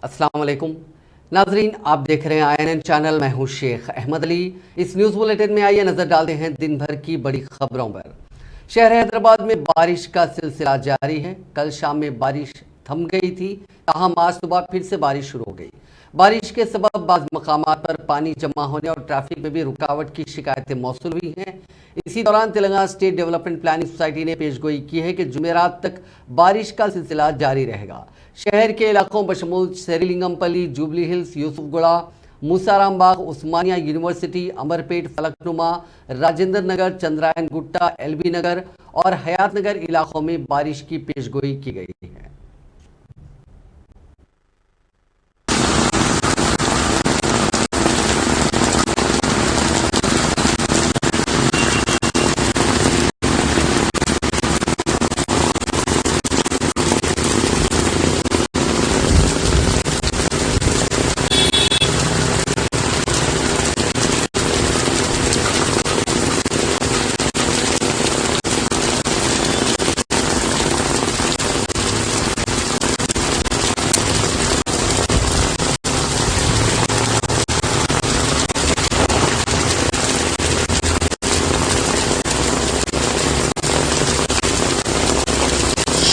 अस्सलाम वालेकुम नाजरीन, आप देख रहे हैं INN चैनल। मैं हूं शेख अहमद अली। इस न्यूज़ बुलेटिन में आइए नज़र डालते हैं दिन भर की बड़ी खबरों पर। शहर हैदराबाद में बारिश का सिलसिला जारी है। कल शाम में बारिश थम गई थी, ताहम आज सुबह फिर से बारिश शुरू हो गई। बारिश के सबब बाज़ मकामात पर पानी जमा होने और ट्रैफिक में भी रुकावट की शिकायतें मौसूल हुई हैं। इसी दौरान Telangana state development planning society ने पेशगोई की है कि जुमेरात तक बारिश का सिलसिला जारी रहेगा। शहर के इलाकों बशमूल शेरिलिंगमपल्ली, जूबली हिल्स, यूसुफगुड़ा, मूसाराम बाग, उस्मानिया यूनिवर्सिटी, अमरपेट, फलकनुमा, राजेंद्र नगर, चंद्रायन गुट्टा, LB नगर और हयात नगर इलाकों में बारिश की पेशगोई की गई है।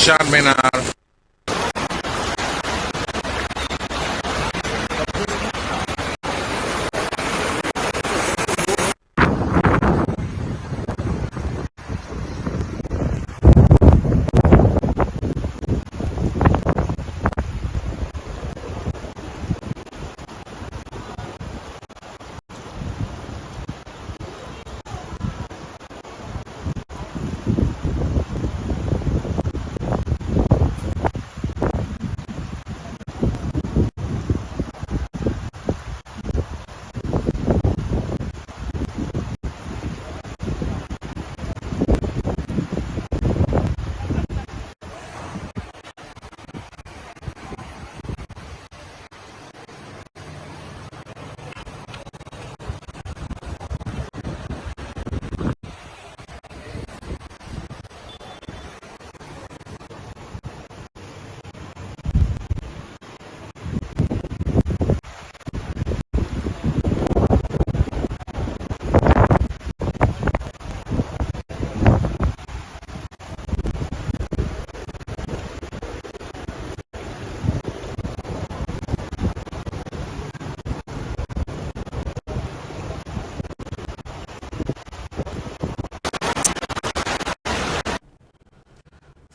Charminar.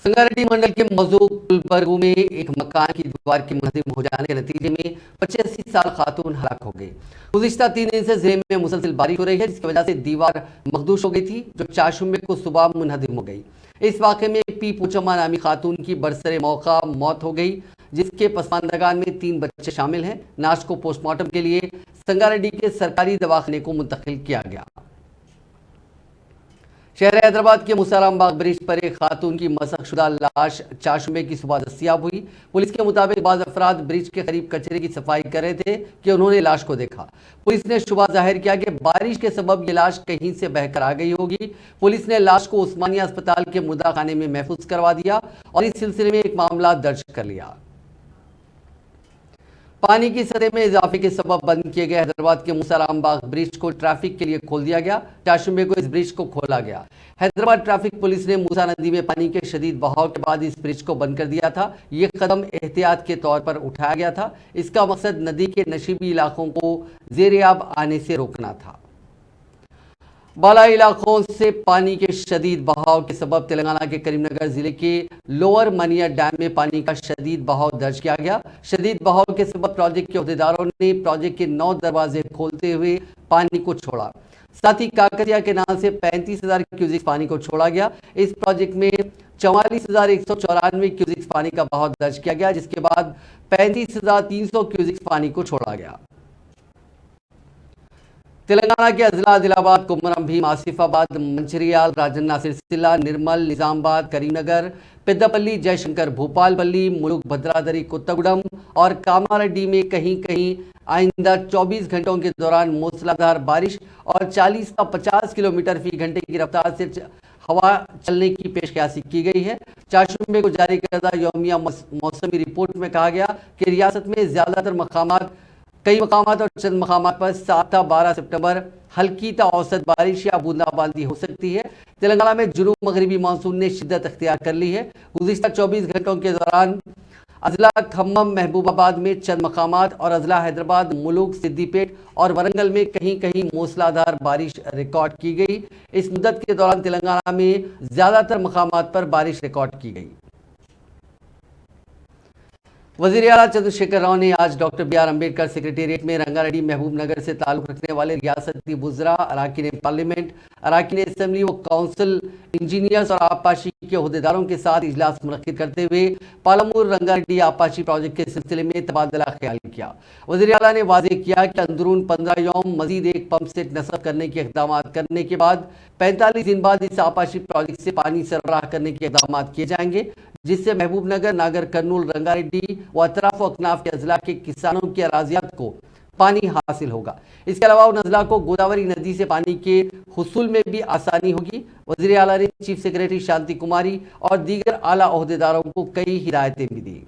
संगारेड्डी मंडल के मौजू गुलबर्गू में एक मकान की दीवार के मुनहदम हो जाने के नतीजे में 85 साल खातून हलाक हो गई। गुज़िश्ता 3 दिन से जिले में मुसलसल बारिश हो रही है, जिसकी वजह से दीवार मखदूश हो गई थी, जो 4 जुम्मे को सुबह मुनहदम हो गई। इस वाक़े में पी पूचम्मा नामी खातून की बरसरे मौका मौत हो गई, जिसके पसमानदगान में 3 बच्चे शामिल हैं। नाश को पोस्टमार्टम के लिए संगारेड्डी के सरकारी दवाखाने को मुंतकिल किया गया। शहर हैदराबाद के मुसाराम बाग ब्रिज पर एक खातून की मसखशुदा लाश 4 जुम्मे की सुबह दस्तियाब हुई। पुलिस के मुताबिक बाज़ अफराद ब्रिज के करीब कचरे की सफाई कर रहे थे कि उन्होंने लाश को देखा। पुलिस ने शुबा जाहिर किया कि बारिश के सबब ये लाश कहीं से बहकर आ गई होगी। पुलिस ने लाश को उस्मानिया अस्पताल के मुर्दा खाने में महफूज करवा दिया और इस सिलसिले में एक मामला दर्ज कर लिया। पानी की सतह में इजाफे के सबब बंद किए गए हैदराबाद के मुसाराम बाग ब्रिज को ट्रैफिक के लिए खोल दिया गया। 4 जुम्मे को इस ब्रिज को खोला गया। हैदराबाद ट्रैफिक पुलिस ने मूसा नदी में पानी के शदीद बहाव के बाद इस ब्रिज को बंद कर दिया था। ये कदम एहतियात के तौर पर उठाया गया था। इसका मकसद नदी के नशीबी इलाकों को ज़ेर-ए-आब आने से रोकना था। बालाई इलाकों से पानी के शदीद बहाव के सबब तेलंगाना के करीमनगर जिले के लोअर मनिया डैम में पानी का शदीद बहाव दर्ज किया गया। शदीद बहाव के सबब प्रोजेक्ट के अहदेदारों ने प्रोजेक्ट के 9 दरवाजे खोलते हुए पानी को छोड़ा। साथ ही काकरिया केनाल से 35,000 क्यूजिक पानी को छोड़ा गया। इस प्रोजेक्ट में 44,194 क्यूजिक पानी का बहाव दर्ज किया गया, जिसके बाद 35,300 क्यूजिक पानी को छोड़ा गया। तेलंगाना के अजला आदिलाबाद, कुमरम भीम, आसिफाबाद, मंचिरियाल, राजन्ना सिरसिल्ला, निर्मल, निजामाबाद, करीमनगर, पेद्दापल्ली, जयशंकर, भोपालपल्ली, मुलुक, भद्रादरी, कोत्तागुडम और कामारेड्डी में कहीं कहीं आइंदा 24 घंटों के दौरान मूसलाधार बारिश और 40 से 50 किलोमीटर फी घंटे की रफ्तार से हवा चलने की पेशकशी की गई है। चारशंबे को जारी करदा यौमिया मौसमी रिपोर्ट में कहा गया कि रियासत में ज्यादातर मकामात, कई मकामात और चंद मकामात पर 7 था 12 सितंबर हल्की ता औसत बारिश या बूंदाबांदी हो सकती है। तेलंगाना में जुनूब मगरबी मानसून ने शिद्दत अख्तियार कर ली है। गुज़िश्ता 24 घंटों के दौरान अजला खम्मम महबूबाबाद में चंद मकामात और अजला हैदराबाद मुलुक सिद्दीपेट और वरंगल में कहीं कहीं मूसलाधार बारिश रिकॉर्ड की गई। इस मुद्दत के दौरान तेलंगाना में ज्यादातर मकामात पर बारिश रिकॉर्ड की गई। वज़ीर आला चंद्रशेखर राव ने आज डॉक्टर BR अम्बेडकर सेक्रेटेरिएट में रंगारेड्डी महबूब नगर से ताल्लुक़ रखने वाले रियासती वुज़रा, अराकीन पार्लियामेंट, अराकीन असम्बली व काउंसिल इंजीनियर्स और आबपाशी के अहदेदारों के साथ इजलास मुनक्किद करते हुए पालमपुर रंगारेड्डी आबपाशी प्रोजेक्ट के सिलसिले में तबादला ख्याल किया। वज़ीर आला ने वाज़ेह किया कि अंदरून 15 यौम मजीद एक पंप सेट नस्ब करने के इक़दाम करने के बाद 45 दिन बाद इस आबपाशी प्रोजेक्ट से पानी सरबराह करने के इक़दाम किए जाएंगे, जिससे महबूब नगर, नागर कर्नूल, रंगारेड्डी व अतराफ व अकनाफ के अजला के किसानों की अराजियात को पानी हासिल होगा। इसके अलावा उन अजला को गोदावरी नदी से पानी के हुसूल में भी आसानी होगी। वज़ीर आला ने चीफ सेक्रेटरी शांति कुमारी और दीगर आला अहदेदारों को कई हिदायतें भी दी।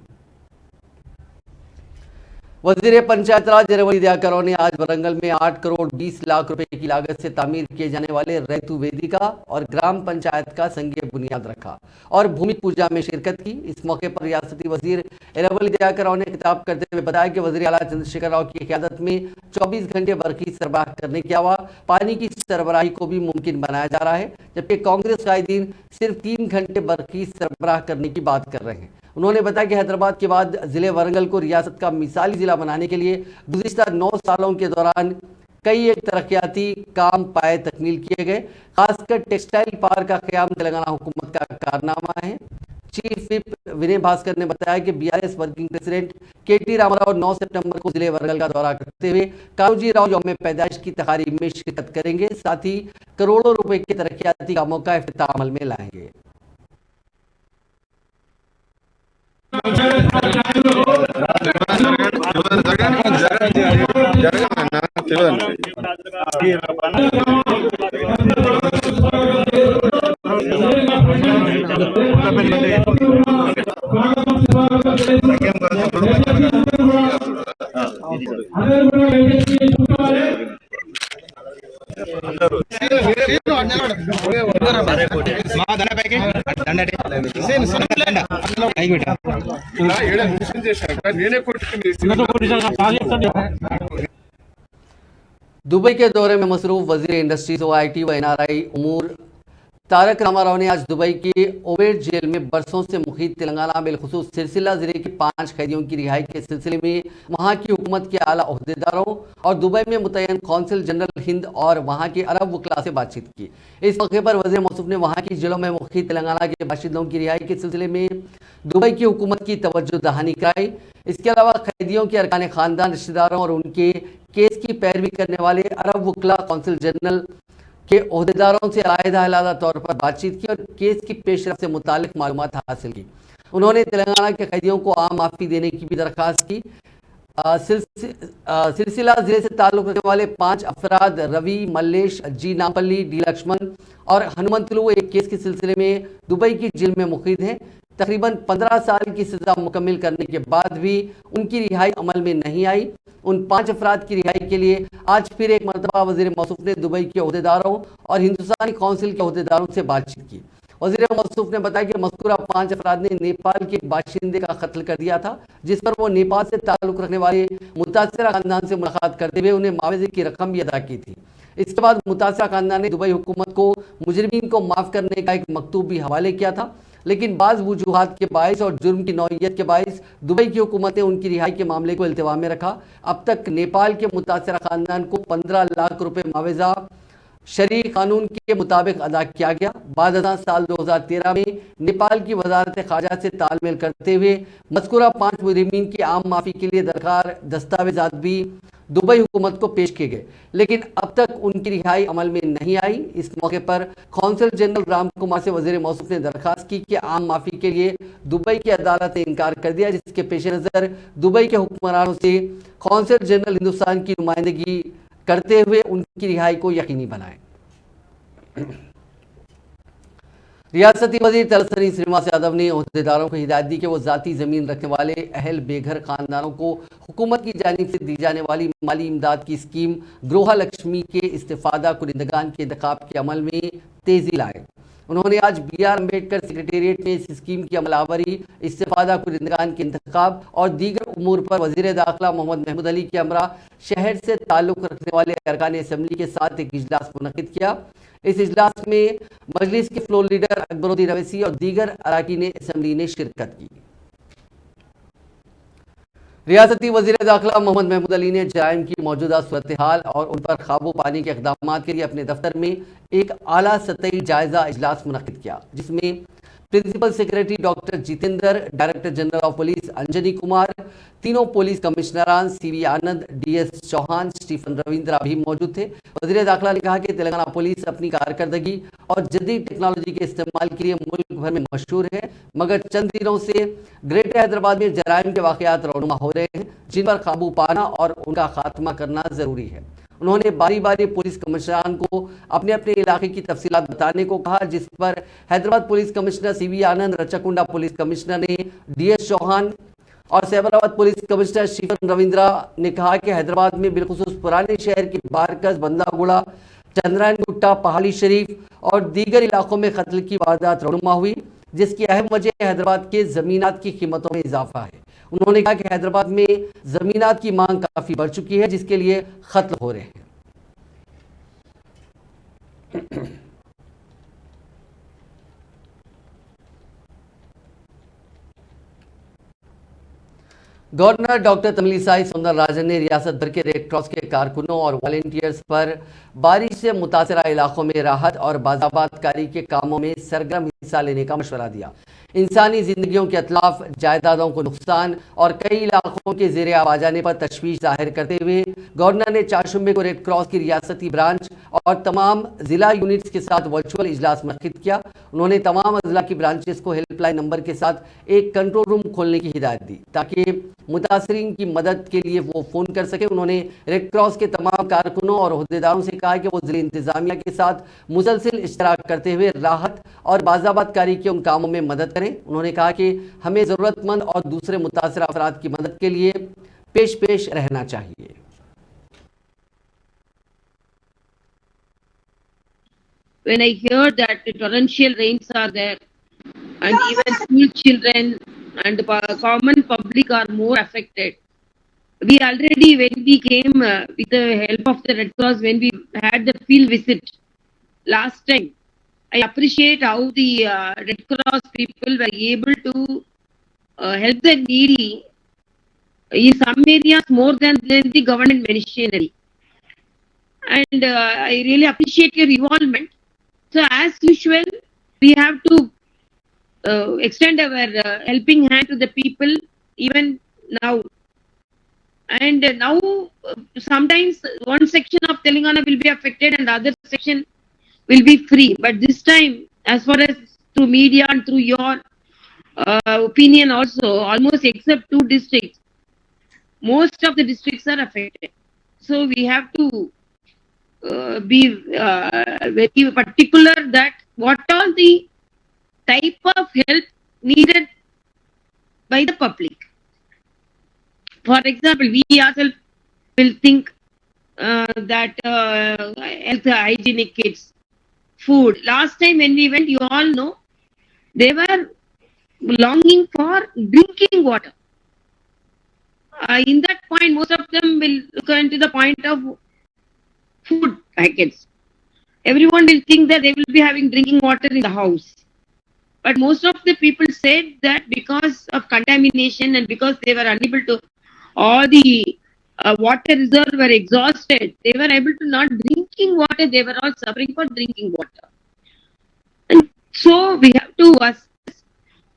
वज़ीर पंचायत राज एरावली दयाकर ने आज वरंगल में 8 करोड़ 20 लाख रुपए की लागत से तामीर किए जाने वाले रैतु वेदिका और ग्राम पंचायत का संगे बुनियाद रखा और भूमि पूजा में शिरकत की। इस मौके पर रियासती वज़ीर एरावली दयाकर ने खिताब करते हुए बताया कि वज़ीर आला चंद्रशेखर राव की क़यादत में 24 घंटे बरक़ी सरबराह करने के अलावा पानी की सरबराही को भी मुमकिन बनाया जा रहा है, जबकि कांग्रेस कायदीन सिर्फ 3 घंटे बरक़ी सरबराह करने की बात कर रहे हैं। उन्होंने बताया कि हैदराबाद के बाद जिले वरंगल को रियासत का मिसाली जिला बनाने के लिए गुज़िश्ता 9 सालों के दौरान कई एक तरक्याती काम पाए तकमील किए गए। खासकर टेक्सटाइल पार्क का क़याम तेलंगाना हुकूमत का कारनामा है। चीफ विप विनय भास्कर ने बताया कि BRS working president KT Rama Rao 9 सितंबर को जिले वरंगल का दौरा करते हुए कान्होजी राव यौम पैदाइश की तकारीब में शिरकत करेंगे, साथ ही करोड़ों रुपए के तरक्याती कामों का इफ्तिताह अमल में लाएंगे। दुबई के दौरे में मसरूफ वज़ीर इंडस्ट्रीज व IT व NRI उमूर तारक रामाराव ने आज दुबई के ओबेड जेल में बरसों से मुक़ीम तेलंगाना बिलखुसूस सिरसिला ज़िले के 5 कैदियों की रिहाई के सिलसिले में वहाँ की हुकूमत के आला अहदेदारों और दुबई में मुतय्यन कौंसिल जनरल हिंद और वहाँ के अरब वकला से बातचीत की। इस मौके पर वज़ीर मौसूफ ने वहाँ की जेलों में मुक़ीम तेलंगाना के बाशिंदों की रिहाई के सिलसिले में दुबई की हुकूमत की तवज्जो दहानी कराई। इसके अलावा कैदियों के अरकान ख़ानदान, रिश्तेदारों और उनके केस की पैरवी करने वाले अरब वकला कौंसिल जनरल के अहदेदारों से अलग-अलग तौर पर बातचीत की और केस की पेशरफ्त से मुतालिक मालूमात हासिल की। उन्होंने तेलंगाना के कैदियों को आम माफ़ी देने की भी दरख्वास्त की। सिलसिला जिले से ताल्लुक़ रखने वाले 5 अफराद रवि, मल्लेश, जी नामपल्ली, डी लक्ष्मण और हनुमंतलू एक केस के सिलसिले में दुबई की जेल में मुक़ीद हैं। तकरीबन 15 साल की सज़ा मुकम्मिल करने के बाद भी उनकी रिहाई अमल में नहीं आई। उन 5 अफराद की रिहाई के लिए आज फिर एक मरतबा वज़ीर मौसूफ ने दुबई के अहदेदारों और हिंदुस्तानी काउंसिल के अहदेदारों से बातचीत की। वज़ीर मौसूफ ने बताया कि मज़कूरा 5 अफराद ने नेपाल के बाशिंदे का कत्ल कर दिया था, जिस पर वो नेपाल से ताल्लुक़ रखने वाले मुतासिरा ख़ानदान से मुलाकात करते हुए उन्हें मुआवजे की रकम भी अदा की थी। इसके बाद मुतासिरा ख़ानदान ने दुबई हुकूमत को मुजरिमीन को माफ़ करने का एक मकतूब भी हवाले किया था, लेकिन बाज़ वजूहात के बाइस और जुर्म की नौइयत के बाइस दुबई की हुकूमत ने उनकी रिहाई के मामले को इल्तिवा में रखा। अब तक नेपाल के मुतासिरा ख़ानदान को 15 लाख रुपए मुआवजा शरई कानून के मुताबिक अदा किया गया। बाद साल 2013 में नेपाल की वजारत ख़ारजा से तालमेल करते हुए मज़कूरा 5 मुजरिमीन की आम माफ़ी के लिए दरकार दस्तावेजात भी दुबई हुकूमत को पेश किए गए, लेकिन अब तक उनकी रिहाई अमल में नहीं आई। इस मौके पर कौंसिल जनरल राम कुमार से वज़ीर मौसूफ ने दरख्वास्त की कि आम माफ़ी के लिए दुबई की अदालत ने इनकार कर दिया, जिसके पेश नज़र दुबई के हुक्मरानों से कौंसिल जनरल हिंदुस्तान की नुमाइंदगी करते हुए उनकी रिहाई को यकीनी बनाए। रियासती वजीर तलसानी श्रीनिवास यादव ने अहदेदारों को हिदायत दी कि वो जाती जमीन रखने वाले अहल बेघर खानदानों को हुकूमत की जानिब से दी जाने वाली माली इमदाद की स्कीम गृह लक्ष्मी के इस्तेफादा कुनिंदगान के इंतखाब के अमल में तेजी लाए। उन्होंने आज BR अम्बेडकर सेक्रेटेरिएट में इस स्कीम की अमलावरी, इस्तेफादा कुनिंदगान के इंतखाब और दीगर उमूर पर वजीर दाखिला मोहम्मद महमूद अली के हमरा शहर से ताल्लुक रखने वाले अरकान असम्बली के साथ एक इजलास मुनक्किद किया। इस इजलास में मजलिस के फ्लोर लीडर अकबरुद्दीन अवैसी और दीगर अरकान असम्बली ने शिरकत की। रियासती वजीर दाखिला मोहम्मद महमूद अली ने जराइम की मौजूदा सूरत हाल और उन पर काबू पाने के इक़दाम के लिए अपने दफ्तर में एक आला सतही जायजा इजलास मुनक्किद किया, जिसमें principal secretary doctor Jitendra, director general of police Anjani Kumar, तीनों पुलिस कमिश्नरान CV Anand, DS Chauhan, Stephen Ravindra भी मौजूद थे। वजीर दाखिला ने कहा कि तेलंगाना पुलिस अपनी कारकर्दगी और जदीद टेक्नोलॉजी के इस्तेमाल के लिए मुल्क भर में मशहूर है, मगर चंद दिनों से ग्रेटर हैदराबाद में जराइम के वाक़यात रौनुमा हो रहे हैं, जिन पर काबू पाना और उनका खात्मा करना ज़रूरी है। उन्होंने बारी बारी पुलिस कमिश्नरान को अपने अपने इलाके की तफसीलात बताने को कहा, जिस पर Hyderabad police commissioner CV Anand, Rachakonda police commissioner ने DS चौहान और Cyberabad police commissioner Stephen Ravindra ने कहा कि हैदराबाद में बिलखुसूस पुराने शहर की बारकस, बंदागुड़ा, चंद्रायन गुट्टा, पहाड़ी शरीफ और दीगर इलाकों में कत्ल की वारदात रौनुमा हुई, जिसकी अहम वजह हैदराबाद के जमीनात की कीमतों में इजाफा है। उन्होंने कहा कि हैदराबाद में जमीनात की मांग काफी बढ़ चुकी है, जिसके लिए कत्ल हो रहे हैं। गवर्नर डॉक्टर तमिलिसाई सौंदरराजन ने रियासत भर के रेड क्रॉस के कारकुनों और वॉलंटियर्स पर बारिश से मुतासरा इलाकों में राहत और बाज़ाबातकारी के कामों में सरगर्म हिस्सा लेने का मशवरा दिया। इंसानी जिंदगियों के अतलाफ, जायदादों को नुकसान और कई इलाकों के ज़ेरे आब आ जाने पर तशवीश जाहिर करते हुए गवर्नर ने चारशंबे को रेड क्रॉस की रियासती ब्रांच और तमाम ज़िला यूनिट्स के साथ वर्चुअल इजलास मुनक्किद किया। उन्होंने तमाम अजला की ब्रांचेस को हेल्पलाइन नंबर के साथ एक कंट्रोल रूम खोलने की हिदायत दी, ताकि मुतासरीन की मदद के लिए वो फ़ोन कर सके। उन्होंने रेड क्रॉस के तमाम कारकुनों और अहदेदारों से कहा कि वो ज़िले इंतज़ामिया के साथ मुसलसिल इश्तराक करते हुए राहत और बाज़ाबातकारी के उन कामों में मदद करें। उन्होंने कहा कि हमें ज़रूरतमंद और दूसरे मुतासर अफराद की मदद के लिए पेश रहना चाहिए। When I hear that the torrential rains are there and even school children and the common public are more affected, we already, when we came with the help of the Red Cross, when we had the field visit last time, I appreciate how the Red Cross people were able to help the needy in some areas more than the government machinery. And I really appreciate your involvement. So as usual, we have to extend our helping hand to the people even now. And now sometimes one section of Telangana will be affected and the other section will be free. But this time, as far as through media and through your opinion also, almost except 2 districts, most of the districts are affected. So we have to be very particular that what all the type of help needed by the public. For example, we ourselves will think that health, hygienic kits, food. Last time when we went, you all know, they were longing for drinking water. In that point, most of them will look into the point of food packets. Everyone will think that they will be having drinking water in the house. But most of the people said that because of contamination and because they were unable to, all the water reserves were exhausted, they were able to not drinking water, they were all suffering for drinking water. And so we have to assess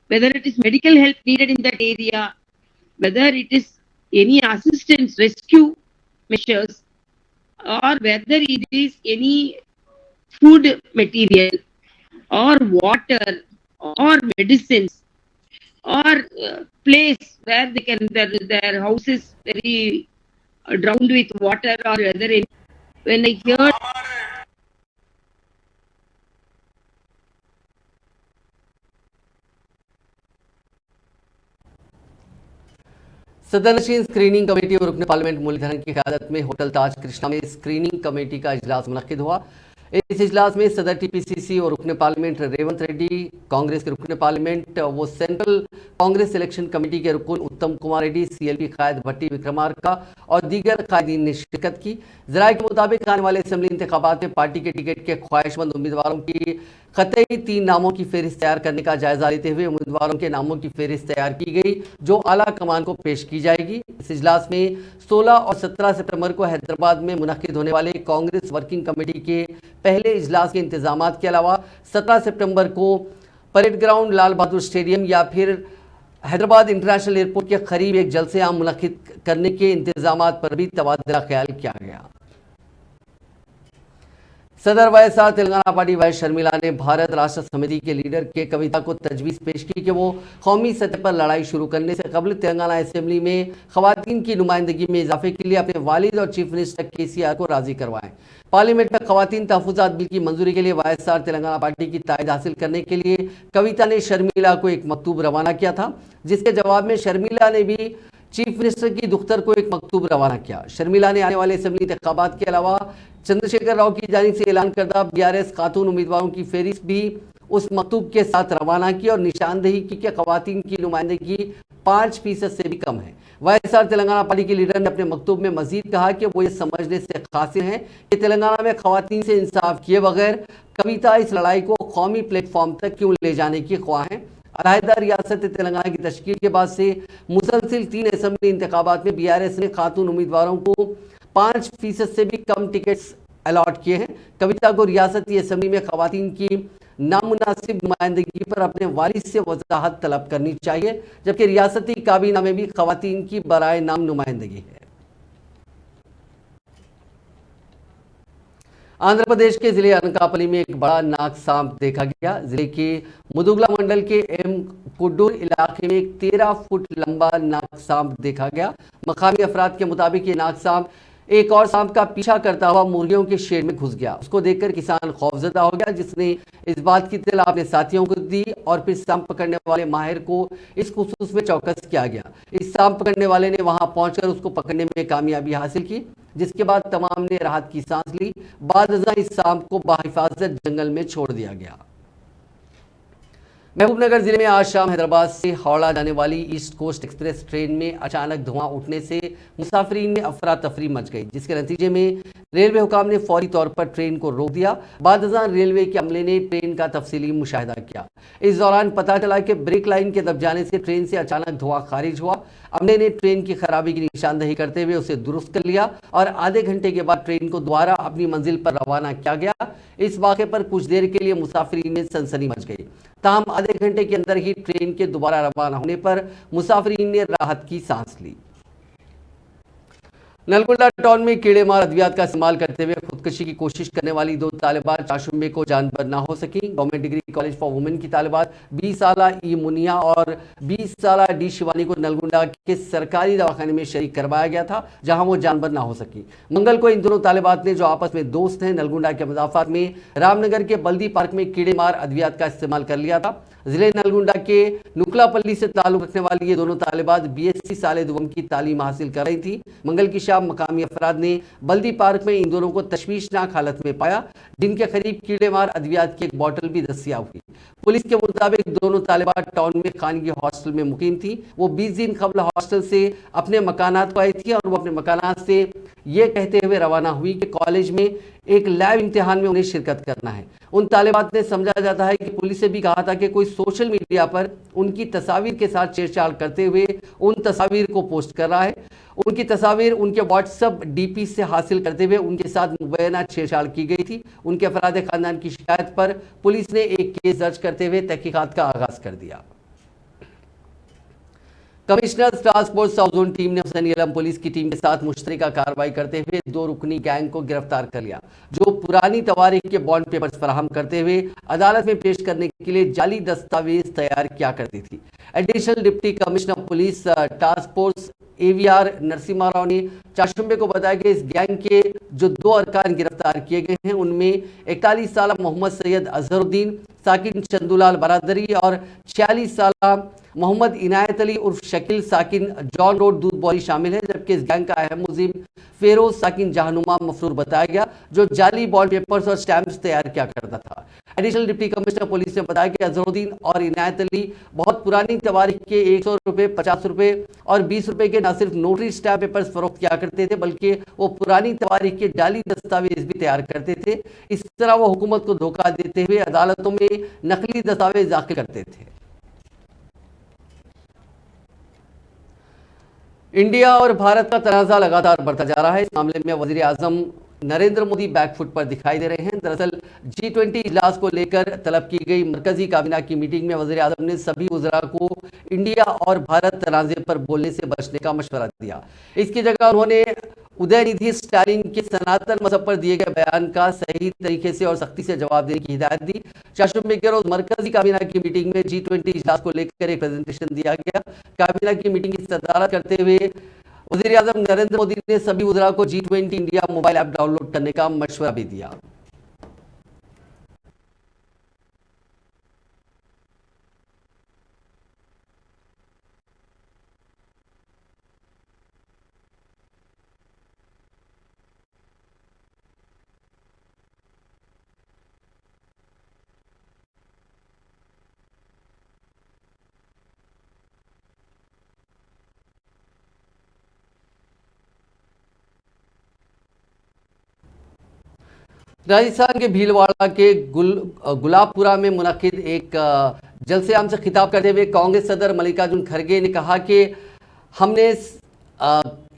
whether it is medical help needed in that area, whether it is any assistance, rescue measures, or whether it is any food material or water or medicines or place where they can their house is very drowned with water or whether any. When I heard सदनशीन screening committee और रुकन parliament Muraleedharan की क़यादत में hotel ताज कृष्णा में screening committee का इजलास मुनक्किद हुआ। इस इजलास में सदर टीपीसीसी और रुकन पार्लियामेंट रेवंत रेड्डी, कांग्रेस के रुकन पार्लियामेंट वो सेंट्रल कांग्रेस सिलेक्शन कमेटी के रुकन उत्तम कुमार रेड्डी, सीएलपी कायद भट्टी विक्रमार्का और दीगर कायदीन ने शिरकत की। जराये के मुताबिक आने वाले असेंबली इंतखाबात में पार्टी के टिकट के ख्वाहिशमंद उम्मीदवारों की कतई 3 नामों की फहरिस्त तैयार करने का जायजा लेते हुए उम्मीदवारों के नामों की फहरिस्त तैयार की गई, जो आला कमान को पेश की जाएगी। इस इजलास में 16 और 17 सितंबर को हैदराबाद में मुनक्किद होने वाले कांग्रेस वर्किंग कमेटी के पहले इजलास के इंतजामात के अलावा 17 सितंबर को parade ground, Lal Bahadur stadium या फिर हैदराबाद इंटरनेशनल एयरपोर्ट के करीब एक जलसे आम मुनक्किद करने के इंतजामात पर भी तबादला ख्याल किया गया। सदर YSR Telangana party vice Sharmila ने भारत राष्ट्र समिति के लीडर के कविता को तजवीज़ पेश की कि वो कौमी सतह पर लड़ाई शुरू करने से कबल तेलंगाना असेंबली में खवातीन की नुमाइंदगी में इजाफे के लिए अपने वालिद और चीफ मिनिस्टर केसीआर को राजी करवाएं। पार्लियामेंट में खवातीन तहफ़्फ़ुज़ात बिल की मंजूरी के लिए वायएसआर तेलंगाना पार्टी की तायद हासिल करने के लिए कविता ने शर्मिला को एक मकतूब रवाना किया था, जिसके जवाब में शर्मिला ने भी चीफ मिनिस्टर की दुख्तर को एक मकतूब रवाना किया। शर्मिला ने आने वाले असेंबली इंतखाबात के अलावा चंद्रशेखर राव की जानिब से ऐलान करदा बीआरएस खातून उम्मीदवारों की फहरिस्त भी उस मकतूब के साथ रवाना की और निशानदेही की कि खवातीन की नुमाइंदगी 5% से भी कम है। वायएसआर तेलंगाना पार्टी के लीडर ने अपने मकतूब में मजीद कहा कि वो ये समझने से कासिर हैं कि तेलंगाना में खवातीन से इंसाफ किए बगैर कविता इस लड़ाई को कौमी प्लेटफॉर्म तक क्यों ले जाने की ख्वाह हैं। अलहदा रियासत तेलंगाना की तश्कील के बाद से मुसलसिल 3 असेंबली इंतखाबात में बीआरएस ने खातून उम्मीदवारों को 5% से भी कम टिकट्स अलॉट किए हैं। कविता को रियासती असेंबली में खवातीन की नामुनासिब नुमाइंदगी पर अपने वालिद से वजाहत तलब करनी चाहिए, जबकि रियासती काबीना में भी खवातीन की बराए नाम नुमाइंदगी है। आंध्र प्रदेश के जिले अनकापल्ली में एक बड़ा नाग सांप देखा गया। जिले के मुदुगला मंडल के एम कुड्डूर इलाके में एक 13 फुट लंबा नाग सांप देखा गया। मकामी अफराद के मुताबिक ये नाग सांप एक और सांप का पीछा करता हुआ मुर्गियों के शेड में घुस गया। उसको देखकर किसान खौफजदा हो गया, जिसने इस बात की इत्तला अपने साथियों को दी और फिर सांप पकड़ने वाले माहिर को इस खुसूस में चौकस किया गया। इस सांप पकड़ने वाले ने वहां पहुंचकर उसको पकड़ने में कामयाबी हासिल की, जिसके बाद तमाम ने राहत की सांस ली। बाद इस सांप को बाहिफाजत जंगल में छोड़ दिया गया। महबूबनगर जिले में आज शाम हैदराबाद से हावड़ा जाने वाली ईस्ट कोस्ट एक्सप्रेस ट्रेन में अचानक धुआं उठने से मुसाफिरीन में अफरा तफरी मच गई, जिसके नतीजे में रेलवे हुकाम ने फौरी तौर पर ट्रेन को रोक दिया। बाद रेलवे के अमले ने ट्रेन का तफसीली मुशाहिदा किया। इस दौरान पता चला कि ब्रेक लाइन के दब जाने से ट्रेन से अचानक धुआं खारिज हुआ। अमले ने ट्रेन की खराबी की निशानदेही करते हुए उसे दुरुस्त कर लिया और आधे घंटे के बाद ट्रेन को दोबारा अपनी मंजिल पर रवाना किया गया। इस वाक़े पर कुछ देर के लिए मुसाफिरीन में सनसनी मच गई। ताहम आधे घंटे के अंदर ही ट्रेन के दोबारा रवाना होने पर मुसाफिरीन ने राहत की सांस ली। नलगुंडा टाउन में कीड़ेमार अद्वियात का इस्तेमाल करते हुए खुदकुशी की कोशिश करने वाली 2 तालिबात चाशुंबे को जान पर ना हो सकी। Government degree college for women की तालिबात 20 साला ई मुनिया और 20 साला डी शिवानी को नलगुंडा के सरकारी दवाखाने में शरीक करवाया गया था, जहां वो जान पर ना हो सकी। मंगल को इन दोनों तालिबात ने, जो आपस में दोस्त हैं, नलगुंडा के मदाफात में रामनगर के बल्दी पार्क में कीड़ेमार अद्वियात का इस्तेमाल कर लिया था। जिले नलगुंडा के नुकलापल्ली से ताल्लुक रखने वाली ये दोनों तालिबात BSc साले दुवम की तालीम हासिल कर रही थी। मंगल की शाम मकामी अफराद ने बल्दी पार्क में इन दोनों को तशवीशनाक हालत में पाया, जिनके करीब कीड़ेमार अद्वियात की एक बोतल भी दस्तियाब हुई। पुलिस के मुताबिक दोनों तालिबात टाउन में खानगी हॉस्टल में मुकीम थी। वो 20 दिन कबल हॉस्टल से अपने मकानात को आई थी और वो अपने मकानात से ये कहते हुए रवाना हुई कि कॉलेज में एक लैब इम्तिहान में उन्हें शिरकत करना है। उन तालिबात ने समझा जाता है कि पुलिस से भी कहा था कि कोई सोशल मीडिया पर उनकी तस्वीर के साथ छेड़छाड़ करते हुए उन तस्वीर को पोस्ट कर रहा है। उनकी तस्वीर उनके व्हाट्सएप DP से हासिल करते हुए उनके साथ मुबैना छेड़छाड़ की गई थी। उनके अफराद खानदान की शिकायत पर पुलिस ने एक केस दर्ज करते हुए तहकीकात का आगाज कर दिया। Commissioner task force south zone team ने हुसैन अलम पुलिस की टीम के साथ मुश्तरका कार्रवाई करते हुए 2 रुकनी गैंग को गिरफ्तार कर लिया, जो पुरानी तवारीख के बॉन्ड पेपर्स फराहम करते हुए अदालत में पेश करने के लिए जाली दस्तावेज तैयार किया करती थी। Additional deputy commissioner police task force AVR Narasimha Rao ने चाशुंबे को बताया कि इस गैंग के जो 2 अरकान गिरफ्तार किए गए हैं, उनमें 41 साल मोहम्मद सैयद अजहरुद्दीन, साकिन चंदूलाल बरादरी और 46 साल मोहम्मद इनायत अली उर्फ शकील साकिन जॉन रोड दूध बॉरी शामिल है, जबकि इस गैंग का अहम मुलजिम फेरोज साकिन जहानुमा मफरूर बताया गया, जो जाली बॉन्ड पेपर्स और स्टैंप्स तैयार किया करता था। एडिशनल डिप्टी कमिश्नर पुलिस ने बताया कि अजहरुद्दीन और इनायत अली बहुत पुरानी तवारीख के 100 रुपये, 50 रुपये और 20 रुपये के न सिर्फ नोटरी स्टैम्प पेपर्स फरोख्त किया करते थे, बल्कि वो पुरानी तवारीख के जाली दस्तावेज भी तैयार करते थे। इस तरह वो हुकूमत को धोखा देते हुए अदालतों में नकली दस्तावेज दाखिल करते थे। इंडिया और भारत का तनाज़ा लगातार बढ़ता जा रहा है। इस मामले में वज़ीर आज़म नरेंद्र मोदी बैकफुट पर दिखाई दे रहे हैं। दरअसल G20 इजलास को लेकर तलब की गई मरकजी काबीना की मीटिंग में वज़ीर आज़म ने सभी वज़रा को इंडिया और भारत तनाज़े पर बोलने से बचने का मशवरा दिया। इसकी जगह उन्होंने उदयनिधि स्टालिन के सनातन मजहब पर दिए गए बयान का सही तरीके से और सख्ती से जवाब देने की हिदायत दी। 4 शुबे के रोज मरकजी काबीना की मीटिंग में G20 इजलास को लेकर एक प्रेजेंटेशन दिया गया। काबीना की मीटिंग की सदारत करते हुए वज़ीर आज़म नरेंद्र मोदी ने सभी वज़रा को G20 India mobile app download करने का मशवरा भी दिया। राजस्थान के भीलवाड़ा के गुलाबपुरा में मुनक्किद एक जलसे-आम से खिताब करते हुए कांग्रेस सदर मल्लिकार्जुन खड़गे ने कहा कि हमने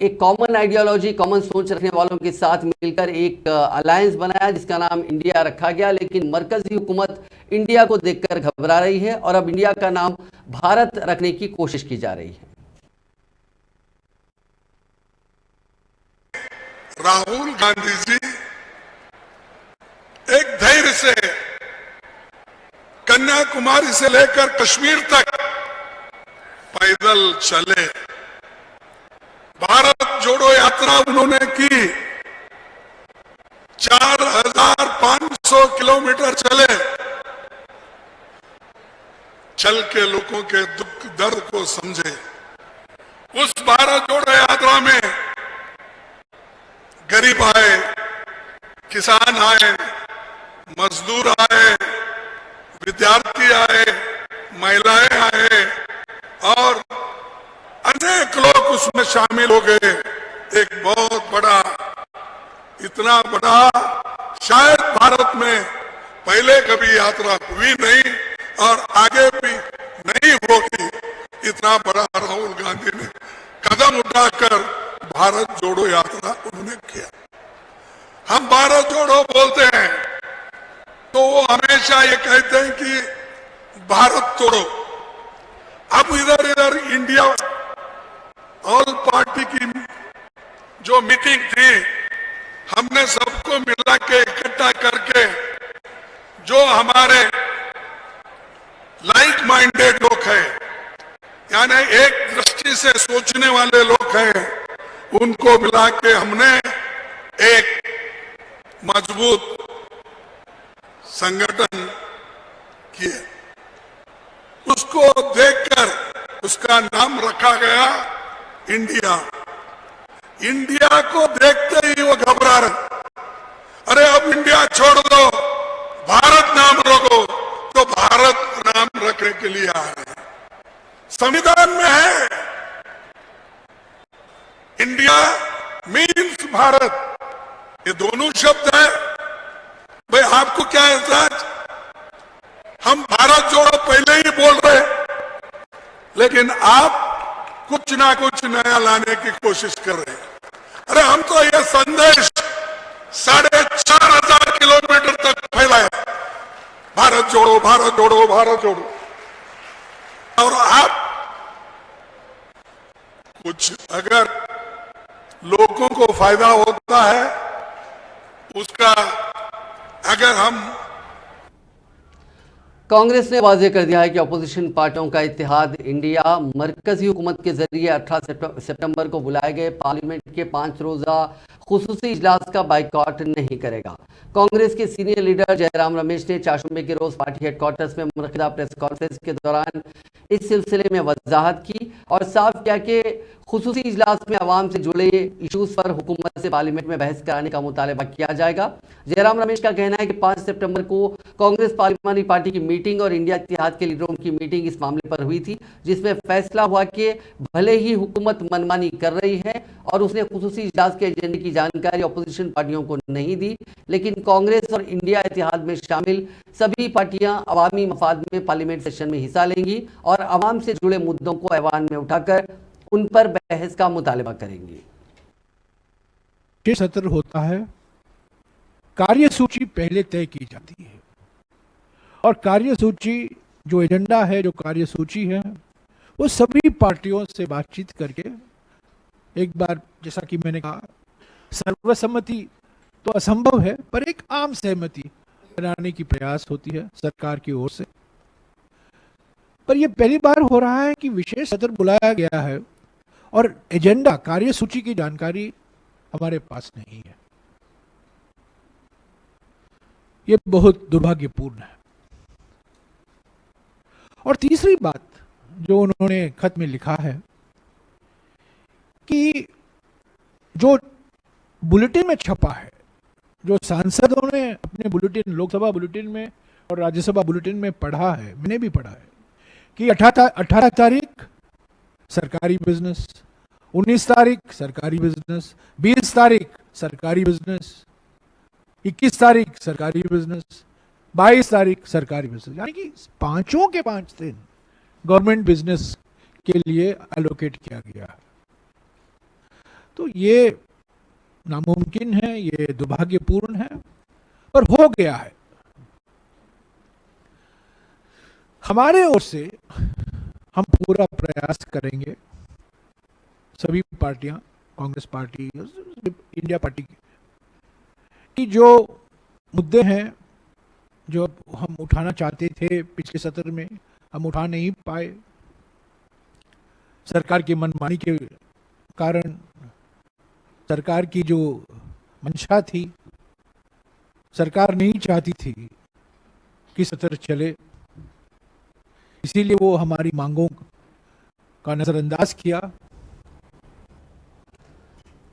एक कॉमन आइडियोलॉजी, कॉमन सोच रखने वालों के साथ मिलकर एक अलायंस बनाया जिसका नाम इंडिया रखा गया, लेकिन मरकजी हुकूमत इंडिया को देखकर घबरा रही है और अब इंडिया का नाम भारत रखने की कोशिश की जा रही है। राहुल गांधी जी एक धैर्य से कन्याकुमारी से लेकर कश्मीर तक पैदल चले। भारत जोड़ो यात्रा उन्होंने की। 4500 किलोमीटर चले। चल के लोगों के दुख दर्द को समझे। उस भारत जोड़ो यात्रा में गरीब आए, किसान आए, मजदूर आए, विद्यार्थी आए, महिलाएं आए और अनेक लोग उसमें शामिल हो गए। एक बहुत बड़ा, इतना बड़ा शायद भारत में पहले कभी यात्रा हुई नहीं और आगे भी नहीं होगी। इतना बड़ा राहुल गांधी ने कदम उठाकर भारत जोड़ो यात्रा उन्होंने किया। हम भारत जोड़ो बोलते हैं तो वो हमेशा ये कहते हैं कि भारत तोड़ो। अब इधर इधर इंडिया ऑल पार्टी की जो मीटिंग थी, हमने सबको मिला के इकट्ठा करके जो हमारे लाइक माइंडेड लोग हैं, यानी एक दृष्टि से सोचने वाले लोग हैं, उनको मिला के हमने एक मजबूत संगठन किए। उसको देखकर उसका नाम रखा गया इंडिया। इंडिया को देखते ही वो घबरा रहे। अरे अब इंडिया छोड़ दो, भारत नाम रखो, तो भारत नाम रखने के लिए आ रहे हैं। संविधान में है इंडिया मीन्स भारत, ये दोनों शब्द है। भाई आपको क्या एहसास? हम भारत जोड़ो पहले ही बोल रहे, लेकिन आप कुछ ना कुछ नया लाने की कोशिश कर रहे हैं। अरे हम तो ये संदेश 4500 किलोमीटर तक फैलाए, भारत जोड़ो, भारत जोड़ो, भारत जोड़ो। और आप कुछ अगर लोगों को फायदा होता है उसका, अगर हम कांग्रेस ने वाजे कर दिया है कि अपोजिशन पार्टियों का इत्तेहाद इंडिया मरकजी हुकूमत के जरिए 18 सितंबर को बुलाए गए पार्लियामेंट के 5 रोजा खुसूसी इजलास का बाइकआउट नहीं करेगा। कांग्रेस के सीनियर लीडर जयराम रमेश ने चाशुम्बे के रोज पार्टी हेडक्वार्टर्स में मुनक़िदा प्रेस कॉन्फ्रेंस के दौरान इस सिलसिले में वजाहत की और साफ किया कि खुसूसी इजलास में अवाम से जुड़े इशूज पर हुकूमत से पार्लियामेंट में बहस कराने का मुतालबा किया जाएगा। जयराम रमेश का कहना है कि 5 सितंबर को कांग्रेस पार्लियामानी पार्टी की मीटिंग और इंडिया इत्तेहाद के लीडरों की मीटिंग इस मामले पर हुई थी, जिसमें फैसला हुआ कि भले ही हुकूमत मनमानी कर रही है और उसने खुसूसी इजलास के एजेंडे की जानकारी अपोजिशन पार्टियों को नहीं दी, लेकिन कांग्रेस और इंडिया इत्तेहाद में शामिल सभी पार्टियां अवामी मफाद में पार्लियामेंट सेशन में हिस्सा लेंगी और अवाम से जुड़े मुद्दों को ऐवान में उठाकर उन पर बहस का मुतालबा करेंगी। सत्र होता है, कार्यसूची पहले तय की जाती है और कार्यसूची जो एजेंडा है, जो कार्यसूची है, वो सभी पार्टियों से बातचीत करके एक बार, जैसा कि मैंने कहा, सर्वसम्मति तो असंभव है, पर एक आम सहमति बनाने की प्रयास होती है सरकार की ओर से। पर यह पहली बार हो रहा है कि विशेष सत्र बुलाया गया है और एजेंडा, कार्यसूची की जानकारी हमारे पास नहीं है। यह बहुत दुर्भाग्यपूर्ण है। और तीसरी बात जो उन्होंने खत में लिखा है कि जो बुलेटिन में छपा है, जो सांसदों ने अपने बुलेटिन, लोकसभा बुलेटिन में और राज्यसभा बुलेटिन में पढ़ा है, मैंने भी पढ़ा है, कि 18 तारीख सरकारी बिजनेस, 19 तारीख सरकारी बिजनेस, 20 तारीख सरकारी बिजनेस, 21 तारीख सरकारी बिजनेस, 22 तारीख सरकारी बिजनेस, यानी कि 5 के 5 दिन गवर्नमेंट बिजनेस के लिए एलोकेट किया गया है। तो ये नामुमकिन है, ये दुर्भाग्यपूर्ण है, पर हो गया है। हमारे ओर से हम पूरा प्रयास करेंगे, सभी पार्टियां, कांग्रेस पार्टी, इंडिया पार्टी की जो मुद्दे हैं, जो हम उठाना चाहते थे पिछले सत्र में, हम उठा नहीं पाए सरकार की मनमानी के कारण। सरकार की जो मंशा थी, सरकार नहीं चाहती थी कि सत्र चले, इसीलिए वो हमारी मांगों का नजरअंदाज किया।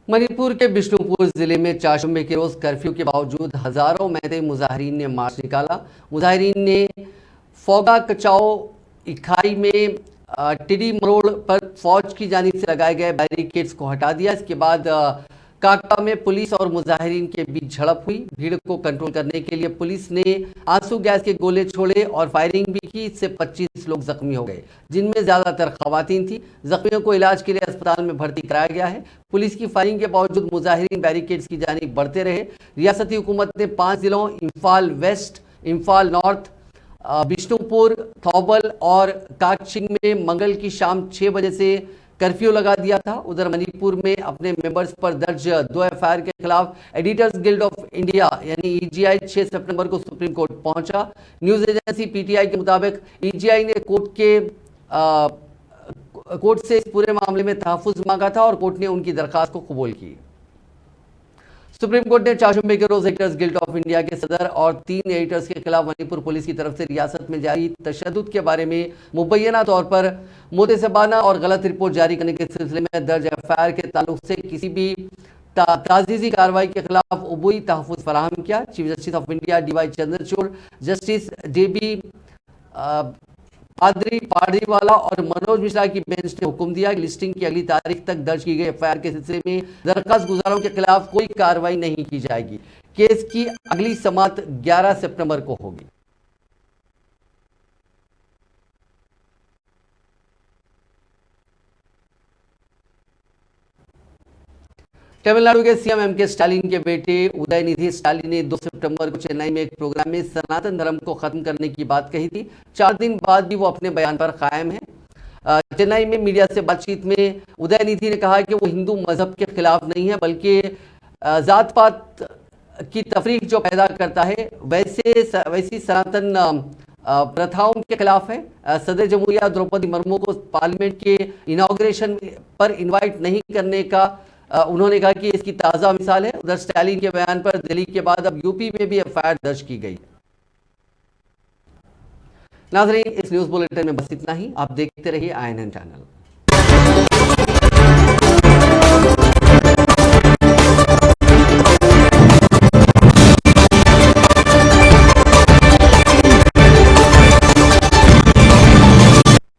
मणिपुर के बिष्णुपुर जिले में चाशुम्बे के रोज कर्फ्यू के बावजूद हजारों मैते मुजाहिरीन ने मार्च निकाला। मुजाहिरीन ने फोगा कचाओ इकाई में टिडी मरोड़ पर फौज की जानिब से लगाए गए बैरिकेड्स को हटा दिया। इसके बाद काका में पुलिस और मुजाहिरीन के बीच झड़प हुई। भीड़ को कंट्रोल करने के लिए पुलिस ने आंसू गैस के गोले छोड़े और फायरिंग भी की। इससे 25 लोग जख्मी हो गए, जिनमें ज्यादातर खवातीन थी। जख्मियों को इलाज के लिए अस्पताल में भर्ती कराया गया है। पुलिस की फायरिंग के बावजूद मुजाहिरीन बैरिकेड्स की जानिब बढ़ते रहे। रियासती हुकूमत ने 5 जिलों इम्फाल वेस्ट, इम्फाल नॉर्थ, बिष्णुपुर, थौबल और काकशिंग में मंगल की शाम 6 बजे से कर्फ्यू लगा दिया था। उधर मणिपुर में अपने मेंबर्स पर दर्ज 2 एफआईआर के खिलाफ एडिटर्स गिल्ड ऑफ इंडिया यानी ईजीआई 6 सितंबर को सुप्रीम कोर्ट पहुंचा। न्यूज एजेंसी पीटीआई के मुताबिक ईजीआई ने कोर्ट से इस पूरे मामले में तहफ्फुज मांगा था और कोर्ट ने उनकी दरखास्त को कबूल की। सुप्रीम कोर्ट ने चाशुम्बे के रोज एडिटर्स गिल्ड ऑफ इंडिया के सदर और 3 एडिटर्स के खिलाफ मणिपुर पुलिस की तरफ से रियासत में जारी तशद्दुद के बारे में मुबैना तौर पर मुतसबाना और गलत रिपोर्ट जारी करने के सिलसिले में दर्ज एफआईआर के ताल्लुक से किसी भी ताजीजी कार्रवाई के खिलाफ उबूई तहफ्फुज फराहम किया। Chief justice of India D Y Chandrachud, justice J B Pardiwala और मनोज मिश्रा की बेंच ने हुक्म दिया कि लिस्टिंग की अगली तारीख तक दर्ज की गई एफआईआर के सिलसिले में दरखास्त गुजारों के खिलाफ कोई कार्रवाई नहीं की जाएगी। केस की अगली समाअत 11 सितंबर को होगी। तमिलनाडु के सीएम एम के स्टालिन के बेटे उदयनिधि स्टालिन ने 2 सितंबर को चेन्नई में एक प्रोग्राम में सनातन धर्म को खत्म करने की बात कही थी। 4 दिन बाद भी वो अपने बयान पर कायम है। चेन्नई में मीडिया से बातचीत में उदयनिधि ने कहा कि वो हिंदू मजहब के खिलाफ नहीं है, बल्कि जात पात की तफरीक जो पैदा करता है वैसी सनातन प्रथाओं के खिलाफ है। सदर जमहूरिया द्रौपदी मुर्मू को पार्लियामेंट के इनॉग्रेशन पर इनवाइट नहीं करने का उन्होंने कहा कि इसकी ताज़ा मिसाल है। उधर स्टालिन के बयान पर दिल्ली के बाद अब यूपी में भी एफआईआर दर्ज की गई। नाज़रीन, इस न्यूज़ बुलेटिन में बस इतना ही। आप देखते रहिए INN चैनल।